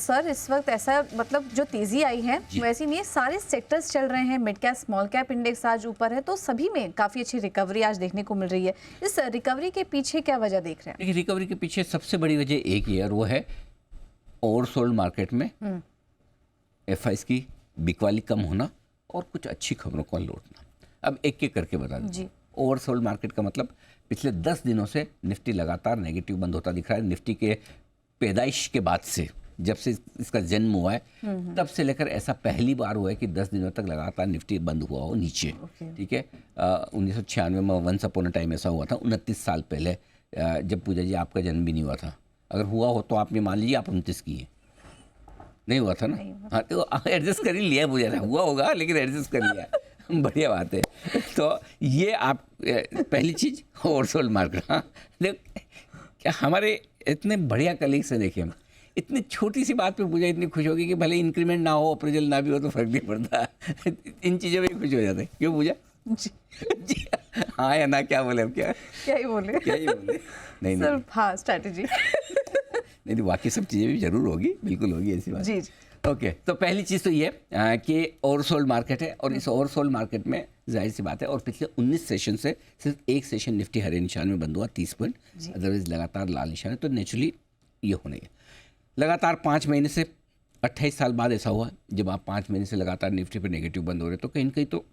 Sir इस वक्त ऐसा मतलब जो तेजी आई है वैसी नहीं है, सारे सेक्टर्स चल रहे हैं, mid cap small cap index आज ऊपर है, तो सभी में काफ़ी अच्छी रिकवरी आज देखने को मिल रही है। इस रिकवरी के पीछे क्या वजह देख रहे हैं? देखिए, रिकवरी के पीछे सबसे बड़ी वजह एक ही है और वो है ओवरसोल्ड मार्केट में एफआईएस की बिकवाली कम होना और कुछ अच्छी खबरों को लौटना। अब एक एक करके बता दें। ओवरसोल्ड मार्केट का मतलब पिछले 10 दिनों से निफ्टी लगातार नेगेटिव बंद होता दिख रहा है। निफ्टी के पैदाइश के बाद से, जब से इसका जन्म हुआ है तब से लेकर ऐसा पहली बार हुआ है कि 10 दिनों तक लगातार निफ्टी बंद हुआ हो नीचे। ठीक है, 1996 में वंस अपॉन अ टाइम ऐसा हुआ था, 29 साल पहले, जब पूजा जी आपका जन्म भी नहीं हुआ था। अगर हुआ हो तो आप ये मान लीजिए आप 29 की है, नहीं हुआ था ना? हाँ, तो एडजस्ट कर ही लिया, पूजा हुआ होगा लेकिन एडजस्ट कर लिया। बढ़िया बात है। तो ये आप पहली चीज़ ओवरसोल्ड मार्केट। हाँ, क्या हमारे इतने बढ़िया कलीग्स हैं, देखिए हम इतनी छोटी सी बात पे पूजा इतनी खुश होगी कि भले इंक्रीमेंट ना हो, अप्रेजल ना भी हो तो फर्क नहीं पड़ता। इन चीज़ों में खुश हो जाते हैं। क्यों पूजा? जी हाँ या ना, क्या बोले? अब क्या ही बोले? नहीं सर, हाँ, स्ट्रैटेजी नहीं, बाकी सब चीज़ें भी जरूर होगी, बिल्कुल होगी, ऐसी बात। जी। ओके, तो पहली चीज़ तो ये कि ओवरसोल्ड मार्केट है और इस ओवरसोल्ड मार्केट में जाहिर सी बात है, और पिछले 19 सेशन से सिर्फ एक सेशन निफ्टी हरे निशान में बंद हुआ 30 पॉइंट, अदरवाइज लगातार लाल निशान है। तो नेचुरली ये होना है। लगातार 5 महीने से 28 साल बाद ऐसा हुआ जब आप 5 महीने से लगातार निफ्टी पर नेगेटिव बंद हो रहे, तो कहीं ना कहीं तो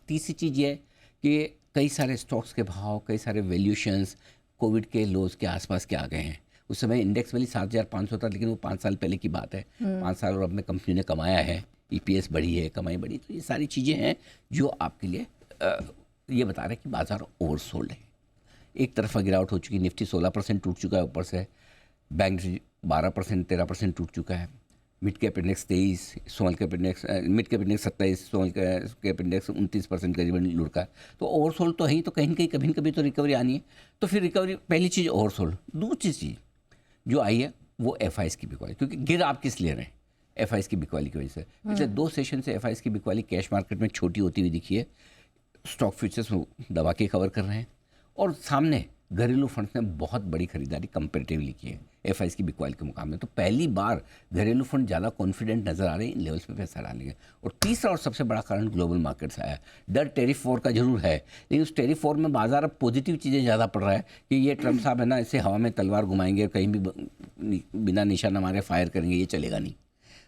तीसरी चीज़ ये है कि कई सारे स्टॉक्स के भाव, कई सारे वैल्यूशंस कोविड के लोज के आसपास के आ गए हैं। उस समय इंडेक्स वैल्यू 7,500 था, लेकिन वो 5 साल पहले की बात है। 5 साल और अपने कंपनी ने कमाया है, ईपीएस बढ़ी है, कमाई बढ़ी। तो ये सारी चीज़ें हैं जो आपके लिए ये बता रहे हैं कि बाजार ओवरसोल्ड है। एक तरफा गिरावट हो चुकी, निफ्टी 16% टूट चुका है ऊपर से, बैंक 12%, 13% टूट चुका है, mid cap index 23, small cap index, mid cap index 27, small cap index 29% करीबन लुढ़का है। तो ओवरसोल्ड तो है ही, तो कहीं कहीं कभी न कभी तो रिकवरी आनी है। तो फिर रिकवरी, पहली चीज़ ओवरसोल्ड। दूसरी चीज़ जो आई है वो एफआईएस की बिकवाली, क्योंकि गिर आप किस ले रहे हैं? एफआईएस की बिकवाली की वजह से। पिछले 2 सेशन से एफआईएस की बिकवाली कैश मार्केट में छोटी होती हुई दिखी है। स्टॉक फ्यूचर्स दबा के कवर कर रहे हैं और सामने घरेलू फंड्स ने बहुत बड़ी खरीदारी कंपेरेटिवली की है एफआईएस की बिकवाली के मुकाबले। तो पहली बार घरेलू फंड ज़्यादा कॉन्फिडेंट नजर आ रहे हैं इन लेवल्स पे पैसा डालेंगे। और तीसरा और सबसे बड़ा कारण ग्लोबल मार्केट्स आया है। डर टेरिफ वॉर का जरूर है, लेकिन उस टेरिफ वॉर में बाजार अब पॉजिटिव चीज़ें ज़्यादा पड़ रहा है कि ये ट्रम्प साहब है ना, इसे हवा में तलवार घुमाएंगे, कहीं भी बिना निशाना मारे फायर करेंगे, ये चलेगा नहीं।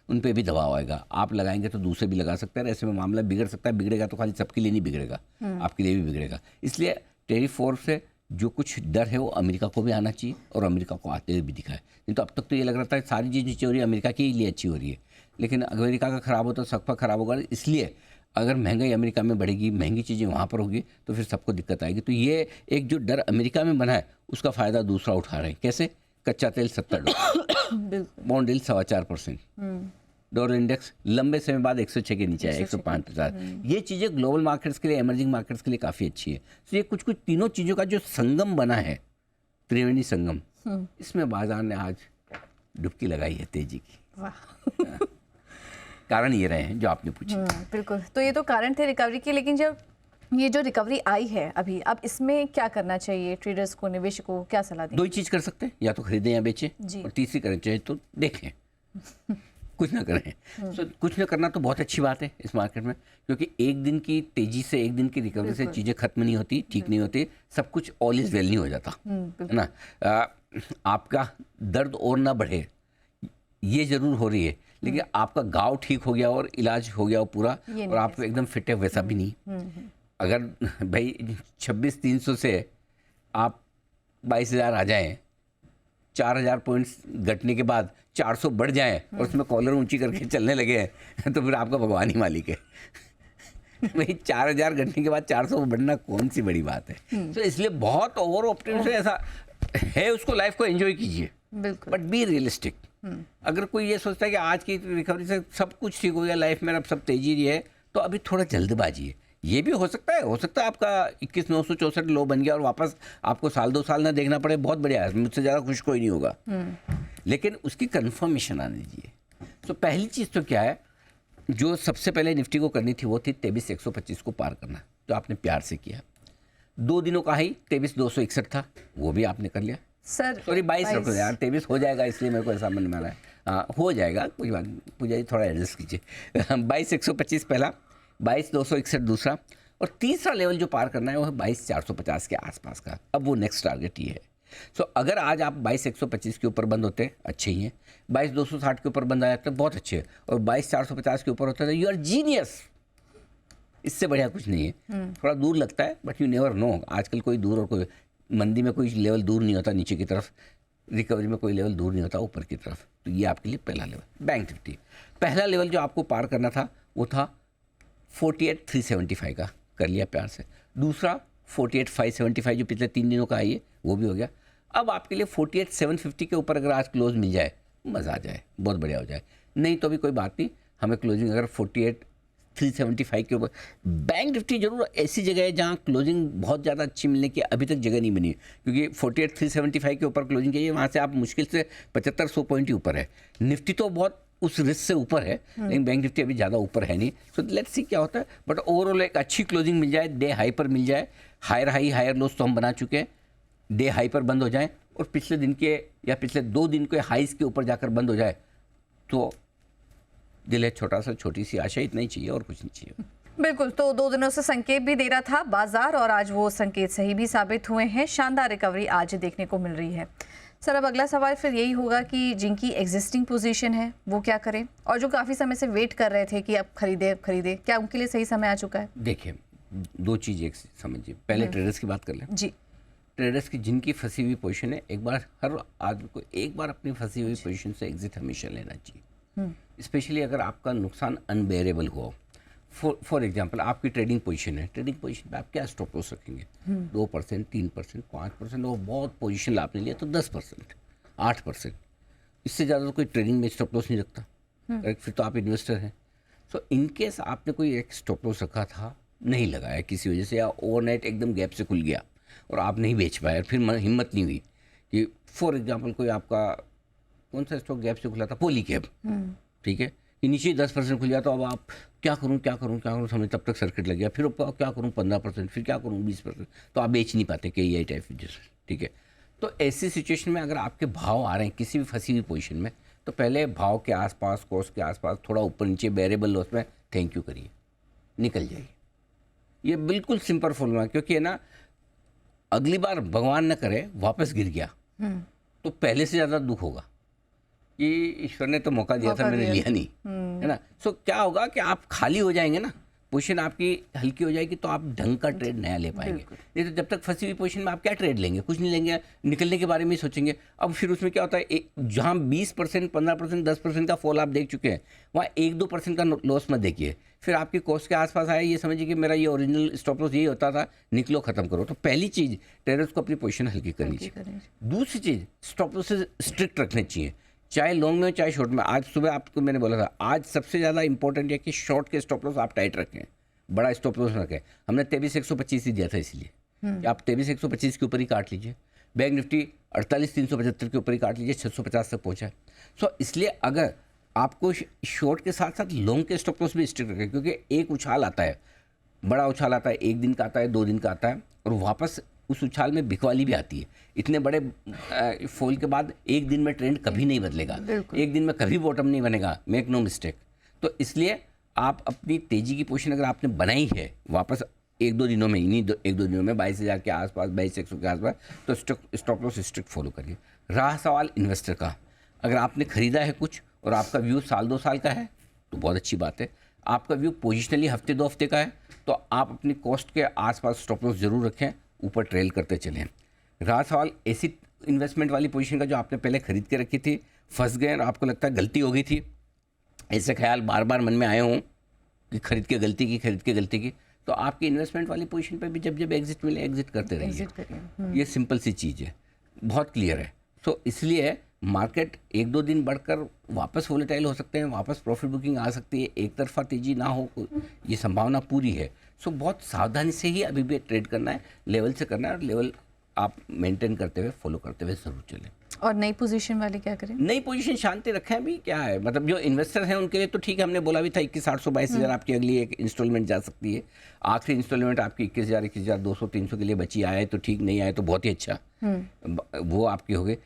उन पर भी दबाव आएगा, आप लगाएंगे तो दूसरे भी लगा सकते हैं। ऐसे में मामला बिगड़ सकता है। बिगड़ेगा तो खाली सबके लिए नहीं बिगड़ेगा, आपके लिए भी बिगड़ेगा। इसलिए टेरिफ वॉर से जो कुछ डर है वो अमेरिका को भी आना चाहिए और अमेरिका को आते हुए भी दिखा है। नहीं तो अब तक तो ये लग रहा था सारी चीज़ नीचे हो रही है, अमेरिका के लिए अच्छी हो रही है, लेकिन अमेरिका का ख़राब हो तो सबका ख़राब होगा। इसलिए अगर महंगाई अमेरिका में बढ़ेगी, महंगी चीज़ें वहाँ पर होगी, तो फिर सबको दिक्कत आएगी। तो ये एक जो डर अमेरिका में बना है उसका फ़ायदा दूसरा उठा रहे हैं। कैसे? कच्चा तेल $70, बॉन्ड यील्ड 4.25%, डॉलर इंडेक्स लंबे समय बाद 106 के नीचे है, 105%। ये चीज़ें ग्लोबल मार्केट्स के लिए, इमर्जिंग मार्केट्स के लिए काफ़ी अच्छी है। तो ये कुछ तीनों चीज़ों का जो संगम बना है, त्रिवेणी संगम, इसमें बाजार ने आज डुबकी लगाई है तेजी की। कारण ये रहे हैं जो आपने पूछे। बिल्कुल, तो ये तो कारण थे रिकवरी के, लेकिन जब ये जो रिकवरी आई है अभी, अब इसमें क्या करना चाहिए ट्रेडर्स को, निवेशकों को, क्या सलाह दें? 2 ही चीज़ कर सकते हैं, या तो खरीदें या बेचें, और तीसरी करना चाहिए तो देखें, कुछ ना करें। तो कुछ ना करना तो बहुत अच्छी बात है इस मार्केट में, क्योंकि एक दिन की तेजी से, एक दिन की रिकवरी से चीज़ें खत्म नहीं होती, ठीक नहीं होती, सब कुछ ऑल इज वेल नहीं हो जाता, है ना। आपका दर्द और ना बढ़े ये ज़रूर हो रही है, लेकिन आपका घाव ठीक हो गया और इलाज हो गया पूरा और आप एकदम फिट है, वैसा भी नहीं। अगर भाई 26,300 से आप 22,000 आ जाएं, 4,000 पॉइंट्स घटने के बाद 400 बढ़ जाएं और उसमें कॉलर ऊंची करके चलने लगे हैं, तो फिर आपका भगवान ही मालिक है। भाई 4,000 घटने के बाद 400 बढ़ना कौन सी बड़ी बात है। तो इसलिए बहुत ओवर ऑप्टिमिज्म ऐसा है, उसको लाइफ को एंजॉय कीजिए, बट बी रियलिस्टिक। अगर कोई ये सोचता है कि आज की रिकवरी से सब कुछ ठीक हो गया, लाइफ में अब सब तेजी है, तो अभी थोड़ा जल्दबाजी है। ये भी हो सकता है आपका 21,964 लो बन गया और वापस आपको 1-2 साल ना देखना पड़े, बहुत बढ़िया है, मुझसे ज़्यादा खुश कोई नहीं होगा, लेकिन उसकी कंफर्मेशन आने दीजिए। तो पहली चीज़ तो क्या है, जो सबसे पहले निफ्टी को करनी थी वो थी 23,125 को पार करना, जो आपने प्यार से किया। 2 दिनों का ही 23,261 था, वो भी आपने कर लिया। सर सॉरी 22 रखो यार, 23 हो जाएगा, इसलिए मेरे को ऐसा मन में आ रहा है। हो जाएगा, कोई बात नहीं, पूजा जी थोड़ा एडजस्ट कीजिए। 22,125 पहला, 22,261 दूसरा, और तीसरा लेवल जो पार करना है वो है 22,450 के आसपास का। अब वो नेक्स्ट टारगेट ही है। सो अगर आज आप 22,125 के ऊपर बंद होते हैं, अच्छे ही हैं। 22,260 के ऊपर बंद आ जाते हैं, बहुत अच्छे है। और 22,450 के ऊपर होता है, यू आर जीनियस। इससे बढ़िया कुछ नहीं है। थोड़ा दूर लगता है, बट यू नेवर नो। आजकल कोई दूर और कोई मंदी में कोई लेवल दूर नहीं होता नीचे की तरफ, रिकवरी में कोई लेवल दूर नहीं होता ऊपर की तरफ। तो ये आपके लिए पहला लेवल। बैंक निफ्टी पहला लेवल जो आपको पार करना था वो था 48,375 का, कर लिया प्यार से। दूसरा 48,575 जो पिछले 3 दिनों का आई है, वो भी हो गया। अब आपके लिए 48,750 के ऊपर अगर आज क्लोज मिल जाए, मज़ा आ जाए, बहुत बढ़िया हो जाए। नहीं तो भी कोई बात नहीं, हमें क्लोजिंग अगर 48,375 के ऊपर। बैंक निफ्टी जरूर ऐसी जगह है जहाँ क्लोजिंग बहुत ज़्यादा अच्छी मिलने की अभी तक जगह नहीं बनी, क्योंकि 48,375 के ऊपर क्लोजिंग चाहिए, वहाँ से आप मुश्किल से 75-100 पॉइंट ही ऊपर है। निफ्टी तो बहुत उस रिस्क से ऊपर है, लेकिन बैंक निफ्टी अभी ज़्यादा ऊपर है नहीं। सो लेट्स सी क्या होता है, बट ओवरऑल एक अच्छी क्लोजिंग मिल जाए, डे हाई पर मिल जाए। हायर हाई हायर लोस तो हम बना चुके हैं, डे हाई पर बंद हो जाए और पिछले दिन के या पिछले 2 दिन के हाईज के ऊपर जाकर बंद हो जाए, तो दिल है छोटा सा, छोटी सी आशा, इतना ही चाहिए और कुछ नहीं चाहिए। बिल्कुल, तो 2 दिनों से संकेत भी दे रहा था बाजार, और आज वो संकेत सही भी साबित हुए हैं। शानदार रिकवरी आज देखने को मिल रही है। सर, अब अगला सवाल फिर यही होगा कि जिनकी एग्जिस्टिंग पोजीशन है वो क्या करें, और जो काफ़ी समय से वेट कर रहे थे कि अब खरीदे क्या उनके लिए सही समय आ चुका है? देखिए, 2 चीज़ एक समझिए। पहले ट्रेडर्स की बात कर लें जी। ट्रेडर्स की जिनकी फंसी हुई पोजीशन है, एक बार हर आदमी को एक बार अपनी फंसी हुई पोजीशन से एग्जिट हमेशा लेना चाहिए, स्पेशली अगर आपका नुकसान अनबेरेबल हुआ। फॉर एग्जांपल, आपकी ट्रेडिंग पोजीशन है, ट्रेडिंग पोजीशन पे आप क्या स्टॉप लॉस रखेंगे? 2%, 3%, 5%, और बहुत पोजीशन आपने लिया तो 10%, 8%। इससे ज़्यादा तो कोई ट्रेडिंग में स्टॉप लॉस नहीं रखता, फिर तो आप इन्वेस्टर हैं। सो इनकेस आपने कोई एक स्टॉप लॉस रखा था, नहीं लगाया किसी वजह से, या ओवरनाइट एकदम गैप से खुल गया और आप नहीं बेच पाए, फिर हिम्मत नहीं हुई कि फॉर एग्जांपल कोई आपका कौन सा स्टॉक गैप से खुला था, पॉलीकैब, ठीक है, कि नीचे 10% खुल गया, तो अब आप क्या करूं समझ, तब तक सर्किट लग गया, फिर क्या करूं 15%, फिर क्या करूं 20%, तो आप बेच नहीं पाते KEI टाइप जैसे, ठीक है। तो ऐसी सिचुएशन में अगर आपके भाव आ रहे हैं किसी भी फंसी हुई पोजीशन में, तो पहले भाव के आसपास, कॉस्ट के आसपास थोड़ा ऊपर नीचे वेरिएबल लॉस में थैंक यू करिए, निकल जाइए। ये बिल्कुल सिंपल फॉर्मूला, क्योंकि है ना, अगली बार भगवान न करे वापस गिर गया तो पहले से ज़्यादा दुख होगा कि ईश्वर ने तो मौका दिया था, मैंने लिया नहीं, है ना। सो क्या होगा कि आप खाली हो जाएंगे ना, पोजीशन आपकी हल्की हो जाएगी, तो आप ढंग का ट्रेड नया ले पाएंगे। नहीं तो जब तक फंसी हुई पोजीशन में आप क्या ट्रेड लेंगे, कुछ नहीं लेंगे, निकलने के बारे में ही सोचेंगे। अब फिर उसमें क्या होता है, जहाँ 20%, 15%, 10% का फॉल आप देख चुके हैं, वहाँ 1-2% का लॉस मत देखिए। फिर आपकी कॉस्ट के आसपास आए, ये समझिए कि मेरा ये ओरिजिनल स्टॉप लॉस यही होता था, निकलो खत्म करो। तो पहली चीज़, ट्रेडर्स को अपनी पोजीशन हल्की करनी चाहिए। दूसरी चीज़, स्टॉप लॉस स्ट्रिक्ट रखने चाहिए, चाहे लॉन्ग में हो चाहे शॉर्ट में। आज सुबह आपको मैंने बोला था, आज सबसे ज़्यादा इंपॉर्टेंट है कि शॉर्ट के स्टॉप लॉस आप टाइट रखें, बड़ा स्टॉप लॉस रखें। हमने 23,125 ही दिया था, इसलिए कि आप 23,125 के ऊपर ही काट लीजिए। बैंक निफ्टी 48,375 के ऊपर ही काट लीजिए, 650 तक पहुँचा है। सो इसलिए अगर आपको शॉर्ट के साथ साथ लॉन्ग के स्टॉप लॉस भी स्ट्रिक्ट रखें, क्योंकि एक उछाल आता है, बड़ा उछाल आता है, 1 दिन का आता है, 2 दिन का आता है, और वापस उस उछाल में बिकवाली भी आती है। इतने बड़े फॉल के बाद 1 दिन में ट्रेंड कभी नहीं बदलेगा, 1 दिन में कभी बॉटम नहीं बनेगा, मेक नो मिस्टेक। तो इसलिए आप अपनी तेज़ी की पोजीशन अगर आपने बनाई है वापस 1-2 दिनों में, इन्हीं 1-2 दिनों में 22,000 के आसपास, 22,100 के आसपास, तो स्टॉप लॉस स्ट्रिक्ट फॉलो करिए। रहा सवाल इन्वेस्टर का, अगर आपने ख़रीदा है कुछ और आपका व्यू 1-2 साल का है तो बहुत अच्छी बात है। आपका व्यू पोजिशनली हफ्ते 2 हफ्ते का है तो आप अपनी कॉस्ट के आसपास स्टॉप लॉस जरूर रखें, ऊपर ट्रेल करते चलें। रहा सवाल ऐसी इन्वेस्टमेंट वाली पोजीशन का जो आपने पहले खरीद के रखी थी, फंस गए और आपको लगता है गलती हो गई थी, ऐसे ख्याल बार बार मन में आए हों कि खरीद के गलती की, तो आपकी इन्वेस्टमेंट वाली पोजीशन पे भी जब एग्जिट मिले एग्जिट करते रहिए। ये सिंपल सी चीज़ है, बहुत क्लियर है। सो इसलिए मार्केट 1-2 दिन बढ़कर वापस वोलेटाइल हो सकते हैं, वापस प्रॉफिट बुकिंग आ सकती है, एक तरफा तेजी ना हो, ये संभावना पूरी है। सो बहुत सावधानी से ही अभी भी ट्रेड करना है, लेवल से करना है, और लेवल आप मेंटेन करते हुए, फॉलो करते हुए जरूर चलें। और नई पोजीशन वाले क्या करें? नई पोजीशन शांति रखें। अभी क्या है, मतलब जो इन्वेस्टर हैं उनके लिए तो ठीक है, हमने बोला भी था 21,822 आपकी अगली एक इंस्टॉलमेंट जा सकती है। आखिरी इंस्टॉलमेंट आपकी 21,000, 21,200, 300 के लिए बची, आए तो ठीक, नहीं आए तो बहुत ही अच्छा, वो आपकी हो गई।